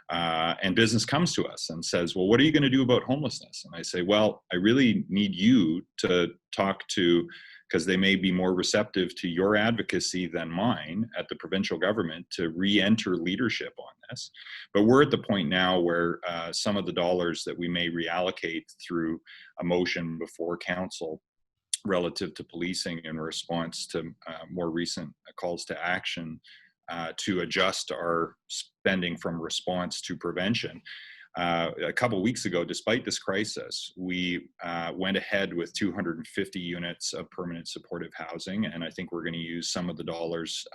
And business comes to us and says, well, what are you going to do about homelessness? And I say, well, I really need you to talk to, because they may be more receptive to your advocacy than mine at the provincial government, to re-enter leadership on this. But we're at the point now where some of the dollars that we may reallocate through a motion before council relative to policing in response to more recent calls to action to adjust our spending from response to prevention. A couple of weeks ago, despite this crisis, we went ahead with 250 units of permanent supportive housing, and I think we're going to use some of the dollars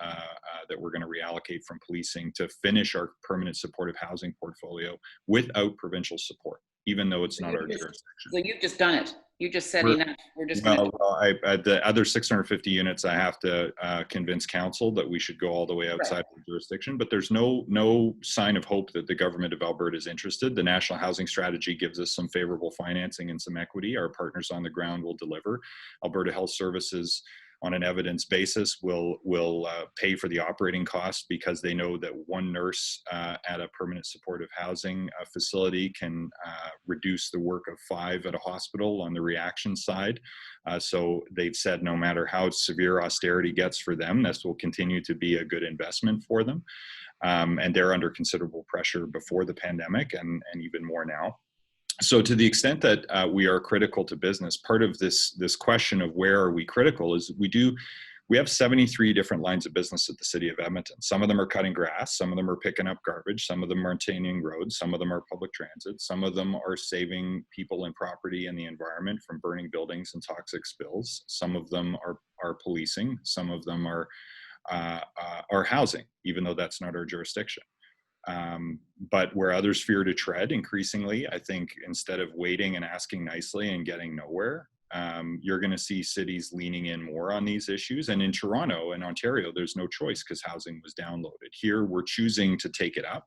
that we're going to reallocate from policing to finish our permanent supportive housing portfolio without provincial support, even though it's not our jurisdiction. So you've just done it. You just said enough. We're just the other 650 units, I have to convince council that we should go all the way outside of the jurisdiction. But there's no sign of hope that the government of Alberta is interested. The National Housing Strategy gives us some favorable financing and some equity. Our partners on the ground will deliver. Alberta Health Services, on an evidence basis, will pay for the operating costs, because they know that one nurse at a permanent supportive housing facility can reduce the work of 5 at a hospital on the reaction side. So they've said no matter how severe austerity gets for them, this will continue to be a good investment for them. And they're under considerable pressure before the pandemic, and even more now. So to the extent that we are critical to business, part of this question of where are we critical is we We have 73 different lines of business at the City of Edmonton. Some of them are cutting grass, some of them are picking up garbage, some of them are maintaining roads, some of them are public transit, some of them are saving people and property and the environment from burning buildings and toxic spills. Some of them are policing, some of them are housing, even though that's not our jurisdiction. But where others fear to tread increasingly, I think instead of waiting and asking nicely and getting nowhere, you're going to see cities leaning in more on these issues. And in Toronto and Ontario, there's no choice because housing was downloaded. Here, we're choosing to take it up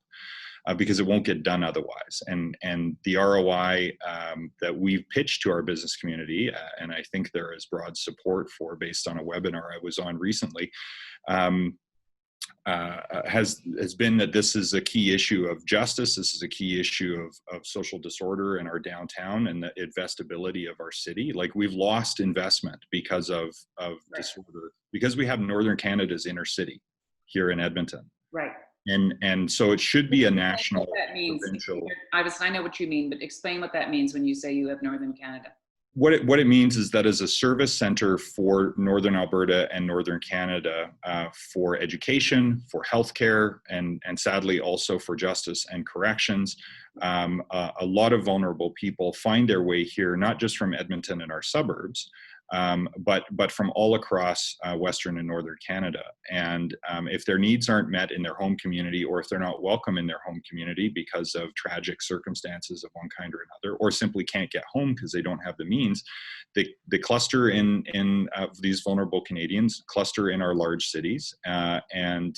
because it won't get done otherwise. And the ROI that we've pitched to our business community, and I think there is broad support for based on a webinar I was on recently, has been that this is a key issue of justice. This is a key issue of social disorder in our downtown and the investability of our city. Like, we've lost investment because of disorder, because we have Northern Canada's inner city here in Edmonton. Right. And so it should be a national, what that means. provincial. I know what you mean, but explain what that means when you say you have Northern Canada. What it means is that as a service center for Northern Alberta and Northern Canada, for education, for healthcare, and sadly also for justice and corrections, a lot of vulnerable people find their way here, not just from Edmonton and our suburbs, but from all across Western and Northern Canada. And if their needs aren't met in their home community, or if they're not welcome in their home community because of tragic circumstances of one kind or another, or simply can't get home because they don't have the means, they cluster in these vulnerable Canadians, cluster in our large cities, and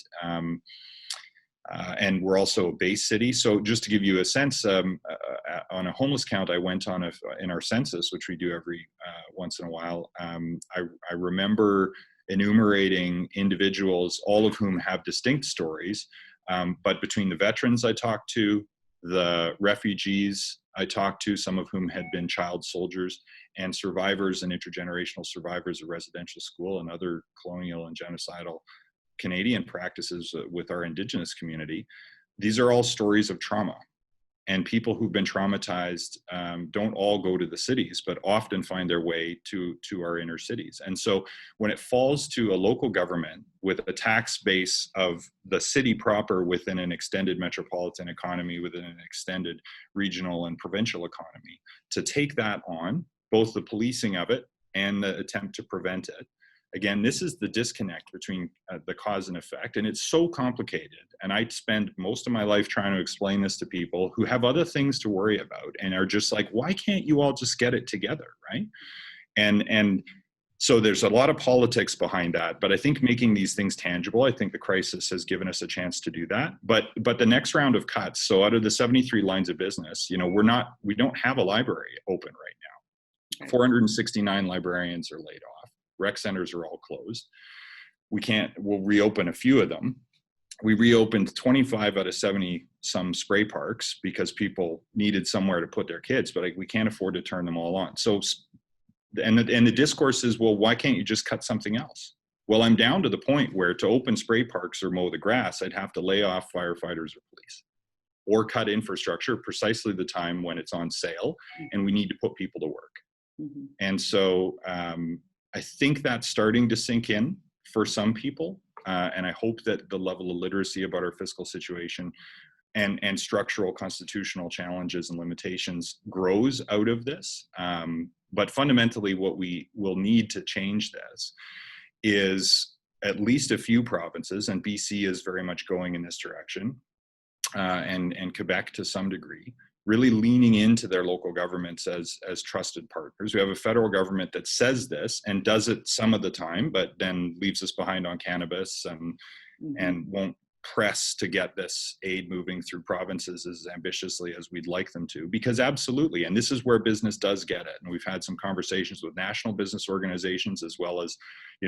we're also a base city. So just to give you a sense, on a homeless count I went on in our census, which we do every once in a while, I remember enumerating individuals, all of whom have distinct stories, but between the veterans I talked to, the refugees I talked to, some of whom had been child soldiers, and survivors and intergenerational survivors of residential school and other colonial and genocidal Canadian practices with our Indigenous community, these are all stories of trauma. And people who've been traumatized don't all go to the cities, but often find their way to our inner cities. And so when it falls to a local government with a tax base of the city proper within an extended metropolitan economy, within an extended regional and provincial economy, to take that on, both the policing of it and the attempt to prevent it, again, this is the disconnect between the cause and effect, and it's so complicated. And I spend most of my life trying to explain this to people who have other things to worry about and are just like, why can't you all just get it together, right? And so there's a lot of politics behind that, but I think making these things tangible, I think the crisis has given us a chance to do that. But the next round of cuts, so out of the 73 lines of business, we don't have a library open right now. 469 librarians are laid off. Rec centers are all closed. We'll reopen a few of them. We reopened 25 out of 70 some spray parks because people needed somewhere to put their kids, but we can't afford to turn them all on. So, and the discourse is, well, why can't you just cut something else? Well, I'm down to the point where to open spray parks or mow the grass, I'd have to lay off firefighters or police, or cut infrastructure precisely the time when it's on sale and we need to put people to work. Mm-hmm. And so, I think that's starting to sink in for some people, and I hope that the level of literacy about our fiscal situation and structural constitutional challenges and limitations grows out of this. But fundamentally, what we will need to change this is at least a few provinces, and BC is very much going in this direction, and Quebec to some degree, really leaning into their local governments as trusted partners. We have a federal government that says this and does it some of the time, but then leaves us behind on cannabis and won't press to get this aid moving through provinces as ambitiously as we'd like them to, because absolutely, and this is where business does get it. And we've had some conversations with national business organizations, as well as,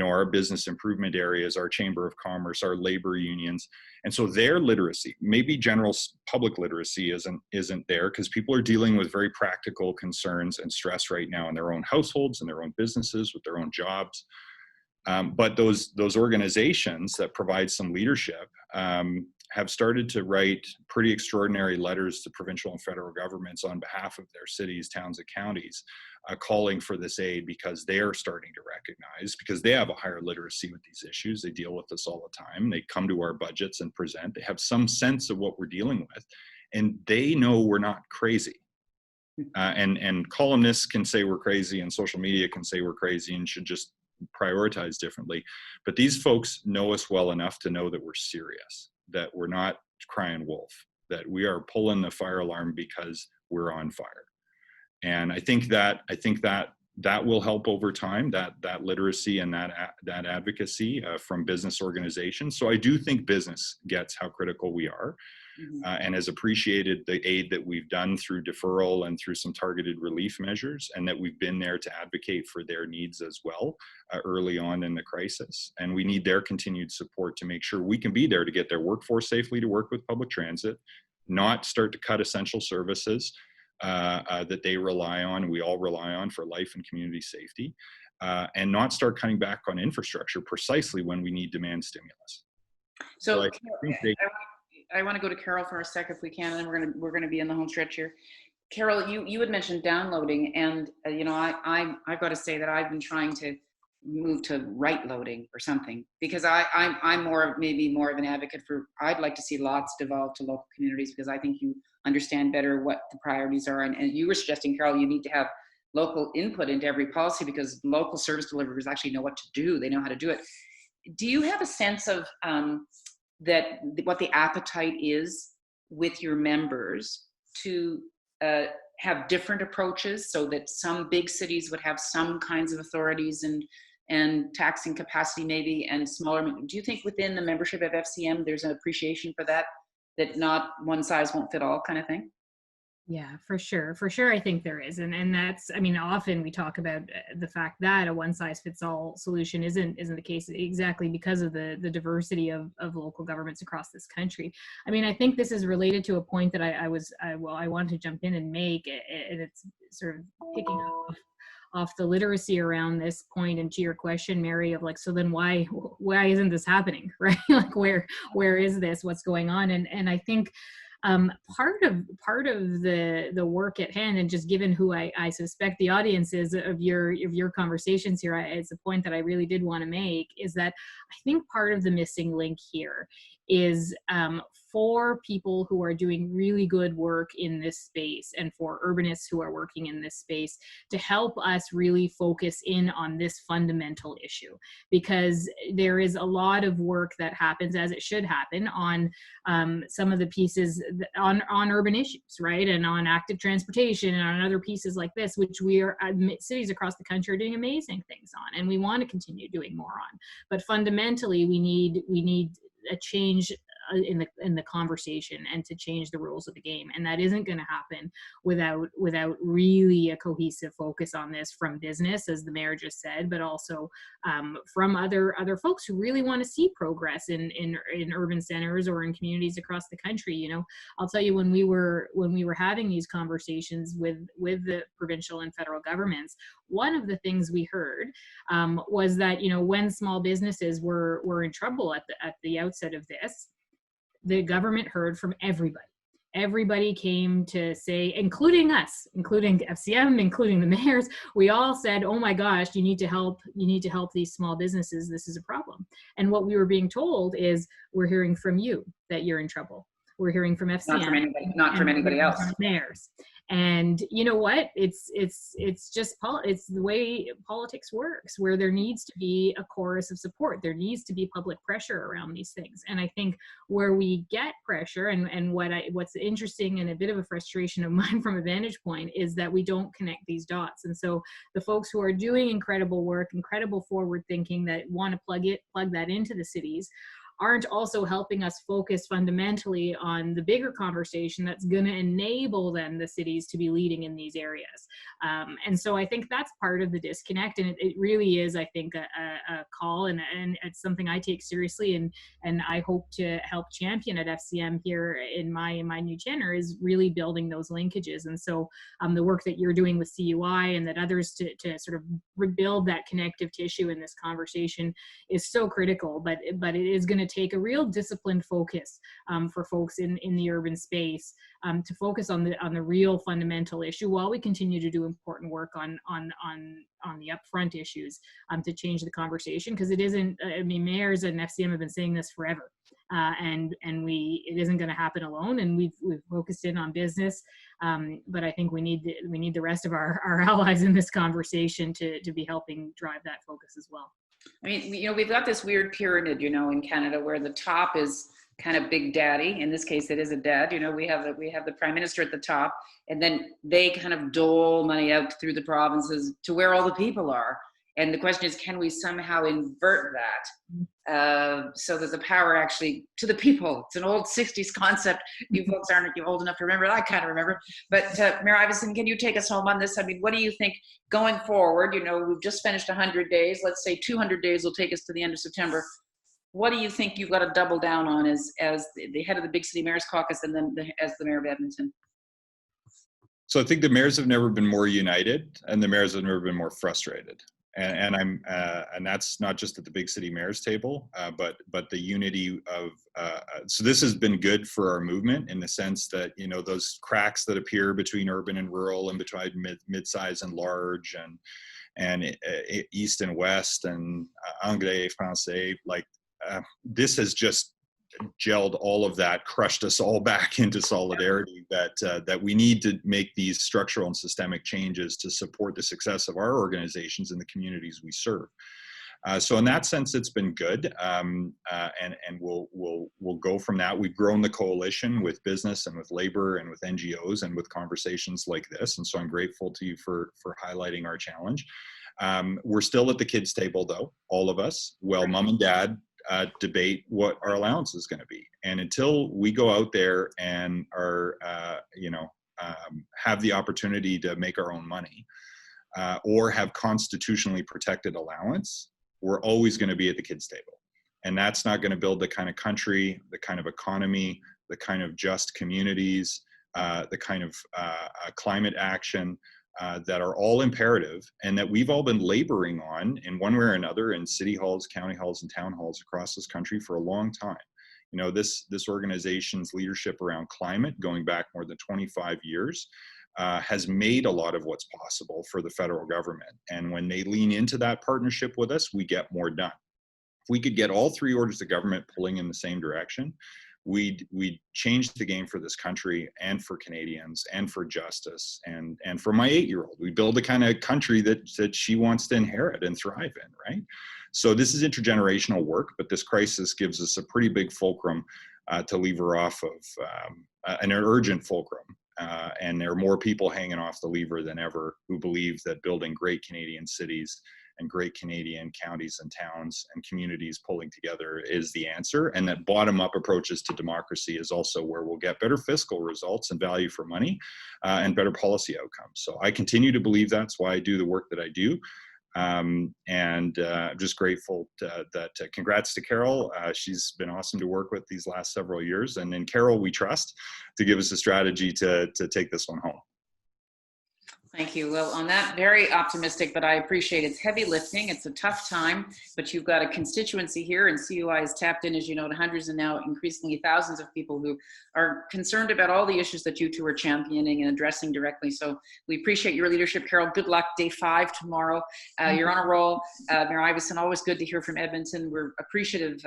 our business improvement areas, our Chamber of Commerce, our labor unions. And so their literacy, maybe general public literacy isn't there, because people are dealing with very practical concerns and stress right now in their own households and their own businesses with their own jobs. But those organizations that provide some leadership have started to write pretty extraordinary letters to provincial and federal governments on behalf of their cities, towns, and counties, calling for this aid because they are starting to recognize, because they have a higher literacy with these issues. They deal with this all the time. They come to our budgets and present. They have some sense of what we're dealing with, and they know we're not crazy. And columnists can say we're crazy, and social media can say we're crazy and should just prioritize differently. But these folks know us well enough to know that we're serious, that we're not crying wolf, that we are pulling the fire alarm because we're on fire. And I think that will help over time, that literacy and that advocacy from business organizations. So I do think business gets how critical we are. And has appreciated the aid that we've done through deferral and through some targeted relief measures, and that we've been there to advocate for their needs as well early on in the crisis. And we need their continued support to make sure we can be there to get their workforce safely to work with public transit, not start to cut essential services that they rely on, we all rely on for life and community safety, and not start cutting back on infrastructure precisely when we need demand stimulus. So I think I want to go to Carole for a sec if we can, and we're gonna be in the home stretch here. Carole, you had mentioned downloading, and I've got to say that I've been trying to move to right loading or something, because I'm maybe more of an advocate for, I'd like to see lots devolved to local communities, because I think you understand better what the priorities are, and you were suggesting, Carole, you need to have local input into every policy, because local service deliverers actually know what to do. They know how to do it. Do you have a sense of that what the appetite is with your members to have different approaches, so that some big cities would have some kinds of authorities and taxing capacity maybe, and smaller? Do you think within the membership of FCM there's an appreciation for that not one size won't fit all kind of thing? Yeah, for sure. I think there is. And that's, I mean, often we talk about the fact that a one size fits all solution isn't the case, exactly because of the diversity of local governments across this country. I mean, I think this is related to a point that I wanted to jump in and make, and it's sort of picking off the literacy around this point, and to your question, Mary, of like, so then why isn't this happening, right? Like, where is this? What's going on? And I think part of the work at hand, and just given who I suspect the audience is of your conversations here, it's a point that I really did want to make, is that I think part of the missing link here is for people who are doing really good work in this space, and for urbanists who are working in this space, to help us really focus in on this fundamental issue, because there is a lot of work that happens, as it should happen, on some of the pieces on urban issues, right, and on active transportation, and on other pieces like this, which cities across the country are doing amazing things on, and we want to continue doing more on. But fundamentally, we need a change in the conversation, and to change the rules of the game, and that isn't going to happen without really a cohesive focus on this from business, as the mayor just said, but also from other folks who really want to see progress in urban centers or in communities across the country. You know, I'll tell you, when we were having these conversations with the provincial and federal governments, one of the things we heard was that, you know, when small businesses were in trouble at the outset of this, the government heard from everybody. Everybody came to say, including us, including FCM, including the mayors, we all said, oh my gosh, you need to help these small businesses. This is a problem. And what we were being told is, we're hearing from you that you're in trouble. We're hearing from FCM, not from anybody else. Mayors. And you know what? It's the way politics works, where there needs to be a chorus of support. There needs to be public pressure around these things. And I think where we get pressure, and what's interesting and a bit of a frustration of mine from a vantage point, is that we don't connect these dots. And so the folks who are doing incredible work, incredible forward thinking, that want to plug that into the cities, aren't also helping us focus fundamentally on the bigger conversation that's going to enable then the cities to be leading in these areas. And so I think that's part of the disconnect, and it really is, I think, a call, and it's something I take seriously, and I hope to help champion at FCM here in my new tenure, is really building those linkages. And so the work that you're doing with CUI, and that others to sort of rebuild that connective tissue in this conversation, is so critical, but it is going to to take a real disciplined focus for folks in the urban space to focus on the real fundamental issue while we continue to do important work on the upfront issues to change the conversation, because it isn't. I mean, mayors and FCM have been saying this forever, and it isn't going to happen alone. And we've focused in on business, but I think we need the rest of our allies in this conversation to be helping drive that focus as well. I mean, we've got this weird pyramid, in Canada, where the top is kind of big daddy. In this case, it is a dad. We have the prime minister at the top, and then they kind of dole money out through the provinces to where all the people are. And the question is, can we somehow invert that so that the power actually to the people? It's an old 60s concept. You folks aren't old enough to remember it. I kind of remember. But Mayor Iveson, can you take us home on this? I mean, what do you think going forward? We've just finished 100 days. Let's say 200 days will take us to the end of September. What do you think you've got to double down on as the head of the Big City Mayors Caucus and then as the mayor of Edmonton? So I think the mayors have never been more united, and the mayors have never been more frustrated. And that's not just at the Big City Mayors table, but the unity of. So this has been good for our movement in the sense that those cracks that appear between urban and rural, and between mid-size and large, and east and west, and anglais, français, like this has just gelled all of that, crushed us all back into solidarity that we need to make these structural and systemic changes to support the success of our organizations and the communities we serve. So in that sense, it's been good, and we'll go from that. We've grown the coalition with business and with labor and with NGOs and with conversations like this, and so I'm grateful to you for highlighting our challenge. We're still at the kids' table, though, all of us. Well, mom and dad debate what our allowance is going to be, and until we go out there and are have the opportunity to make our own money or have constitutionally protected allowance, we're always going to be at the kids' table, and that's not going to build the kind of country, the kind of economy, the kind of just communities, the kind of climate action that are all imperative, and that we've all been laboring on in one way or another in city halls, county halls, and town halls across this country for a long time. This organization's leadership around climate, going back more than 25 years, has made a lot of what's possible for the federal government. And when they lean into that partnership with us, we get more done. If we could get all three orders of government pulling in the same direction, we'd change the game for this country and for Canadians and for justice and for my 8-year-old. We build the kind of country that she wants to inherit and thrive in, right? So this is intergenerational work, but this crisis gives us a pretty big fulcrum to lever off of, an urgent fulcrum. And there are more people hanging off the lever than ever who believe that building great Canadian cities and great Canadian counties and towns and communities pulling together is the answer, and that bottom-up approaches to democracy is also where we'll get better fiscal results and value for money and better policy outcomes. So I continue to believe that's why I do the work that I do. I'm just grateful that congrats to Carole. She's been awesome to work with these last several years, and in Carole we trust to give us a strategy to take this one home. Thank you. Well, on that very optimistic, but I appreciate it's heavy lifting. It's a tough time, but you've got a constituency here, and CUI is tapped in, as you know, to hundreds and now increasingly thousands of people who are concerned about all the issues that you two are championing and addressing directly. So we appreciate your leadership, Carole. Good luck. Day 5 tomorrow. You're on a roll. Mayor Iveson, always good to hear from Edmonton. We're appreciative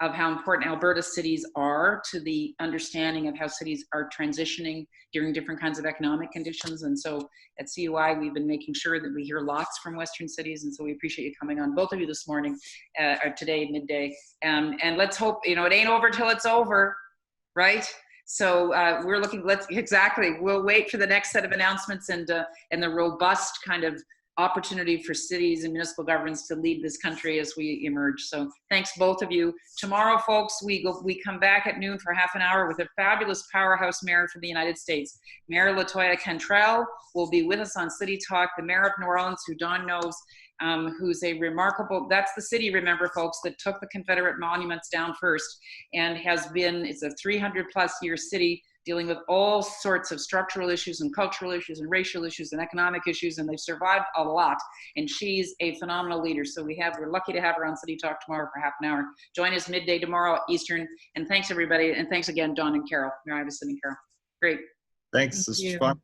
of how important Alberta cities are to the understanding of how cities are transitioning during different kinds of economic conditions. And so at CUI, we've been making sure that we hear lots from Western cities. And so we appreciate you coming on, both of you this morning, or today, midday. And let's hope, it ain't over till it's over, right? So we're looking, we'll wait for the next set of announcements and the robust kind of opportunity for cities and municipal governments to lead this country as we emerge. So thanks both of you. Tomorrow, folks, we come back at noon for half an hour with a fabulous powerhouse mayor from the United States. Mayor Latoya Cantrell will be with us on City Talk. The mayor of New Orleans, who Don knows, who's a remarkable, that's the city, remember folks, that took the Confederate monuments down first and it's a 300+ year city dealing with all sorts of structural issues and cultural issues and racial issues and economic issues, and they've survived a lot. And she's a phenomenal leader. So we're lucky to have her on City Talk tomorrow for half an hour. Join us midday tomorrow Eastern. And thanks everybody. And thanks again, Don and Carole, Don Iveson and Carole. Great. Thanks. This was fun.